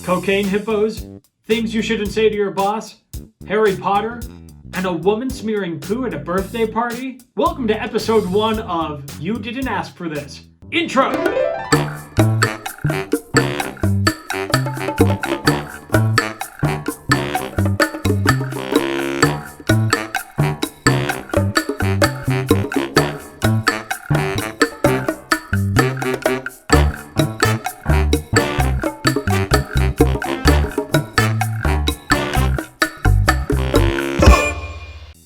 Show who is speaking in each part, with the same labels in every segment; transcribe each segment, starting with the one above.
Speaker 1: cocaine hippos, things you shouldn't say to your boss, Harry Potter, and a woman smearing poo at a birthday party? Welcome to episode 1 of You Didn't Ask for This. Intro!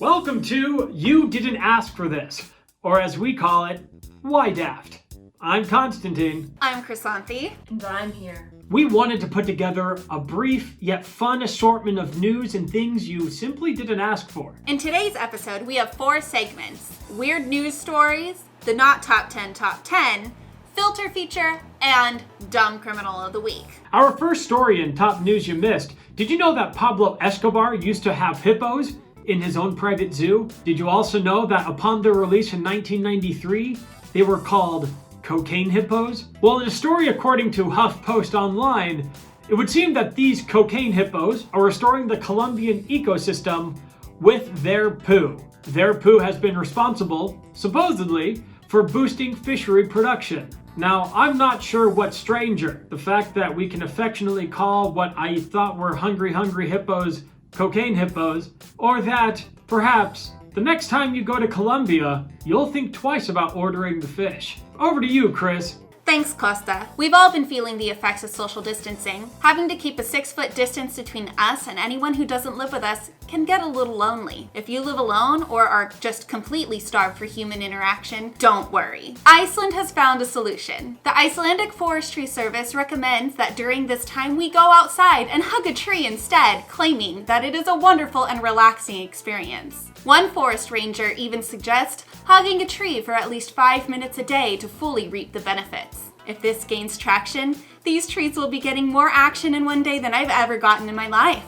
Speaker 1: Welcome to You Didn't Ask for This, or as we call it, YDAFT. I'm Constantine.
Speaker 2: I'm Chrysanthe.
Speaker 3: And I'm here.
Speaker 1: We wanted to put together a brief yet fun assortment of news and things you simply didn't ask for.
Speaker 2: In today's episode, we have 4 segments: weird news stories, the not top 10 top 10, filter feature, and dumb criminal of the week.
Speaker 1: Our first story in Top News You Missed. Did you know that Pablo Escobar used to have hippos in his own private zoo? Did you also know that upon their release in 1993, they were called cocaine hippos? Well, in a story according to HuffPost Online, it would seem that these cocaine hippos are restoring the Colombian ecosystem with their poo. Their poo has been responsible, supposedly, for boosting fishery production. Now, I'm not sure what's stranger, the fact that we can affectionately call what I thought were hungry hippos cocaine hippos, or that, perhaps, the next time you go to Colombia, you'll think twice about ordering the fish. Over to you, Chris.
Speaker 2: Thanks, Costa. We've all been feeling the effects of social distancing. Having to keep a 6-foot distance between us and anyone who doesn't live with us can get a little lonely. If you live alone or are just completely starved for human interaction, don't worry. Iceland has found a solution. The Icelandic Forestry Service recommends that during this time we go outside and hug a tree instead, claiming that it is a wonderful and relaxing experience. One forest ranger even suggests hugging a tree for at least 5 minutes a day to fully reap the benefits. If this gains traction, these trees will be getting more action in one day than I've ever gotten in my life.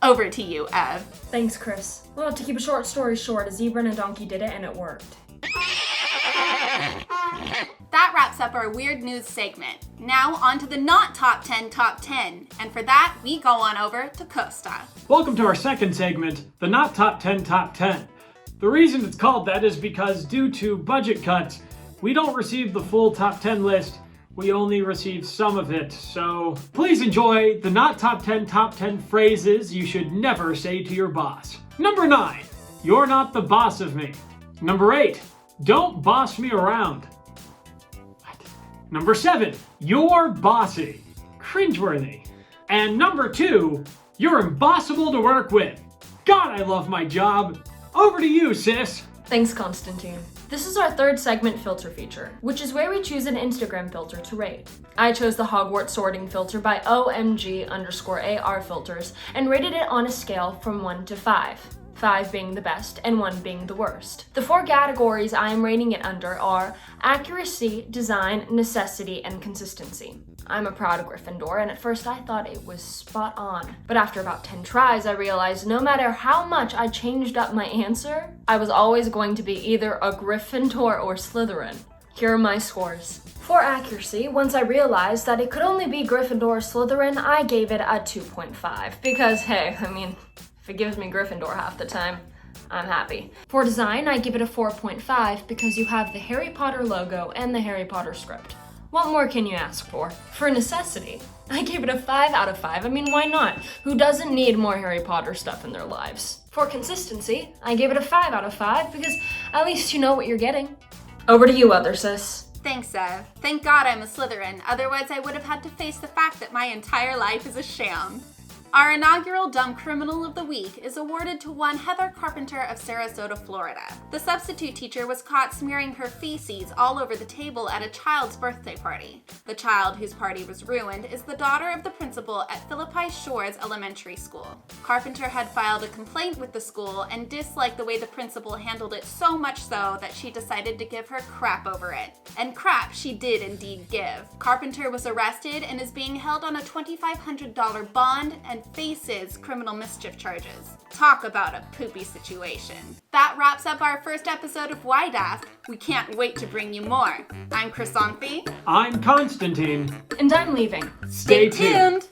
Speaker 2: Over to you, Ev.
Speaker 3: Thanks, Chris. Well, to keep a short story short, a zebra and a donkey did it and it worked.
Speaker 2: That wraps up our weird news segment. Now on to the not top 10 top 10. And for that, we go on over to Costa.
Speaker 1: Welcome to our second segment, the Not Top 10 Top 10. The reason it's called that is because due to budget cuts, we don't receive the full top 10 list, we only receive some of it. So please enjoy the not top 10 top 10 phrases you should never say to your boss. Number 9, you're not the boss of me. Number 8, don't boss me around. What? Number 7, you're bossy. Cringeworthy. And number 2, you're impossible to work with. God, I love my job. Over to you, sis.
Speaker 3: Thanks, Constantine. This is our third segment filter feature, which is where we choose an Instagram filter to rate. I chose the Hogwarts sorting filter by OMG_AR filters and rated it on a scale from 1 to 5. 5 being the best and 1 being the worst. The 4 categories I am rating it under are accuracy, design, necessity, and consistency. I'm a proud Gryffindor, and at first I thought it was spot on. But after about 10 tries, I realized no matter how much I changed up my answer, I was always going to be either a Gryffindor or Slytherin. Here are my scores. For accuracy, once I realized that it could only be Gryffindor or Slytherin, I gave it a 2.5. Because hey, if it gives me Gryffindor half the time, I'm happy. For design, I give it a 4.5 because you have the Harry Potter logo and the Harry Potter script. What more can you ask for? For necessity, I gave it a 5 out of 5. Why not? Who doesn't need more Harry Potter stuff in their lives? For consistency, I gave it a 5 out of 5 because at least you know what you're getting. Over to you, other sis.
Speaker 2: Thanks, Ev. Thank God I'm a Slytherin, otherwise I would have had to face the fact that my entire life is a sham. Our inaugural Dumb Criminal of the Week is awarded to one Heather Carpenter of Sarasota, Florida. The substitute teacher was caught smearing her feces all over the table at a child's birthday party. The child, whose party was ruined, is the daughter of the principal at Philippi Shores Elementary School. Carpenter had filed a complaint with the school and disliked the way the principal handled it so much so that she decided to give her crap over it. And crap she did indeed give. Carpenter was arrested and is being held on a $2,500 bond and faces criminal mischief charges. Talk about a poopy situation. That wraps up our first episode of YDAFT. We can't wait to bring you more. I'm Chrysanthe.
Speaker 1: I'm Constantine.
Speaker 3: And I'm leaving.
Speaker 2: Stay tuned.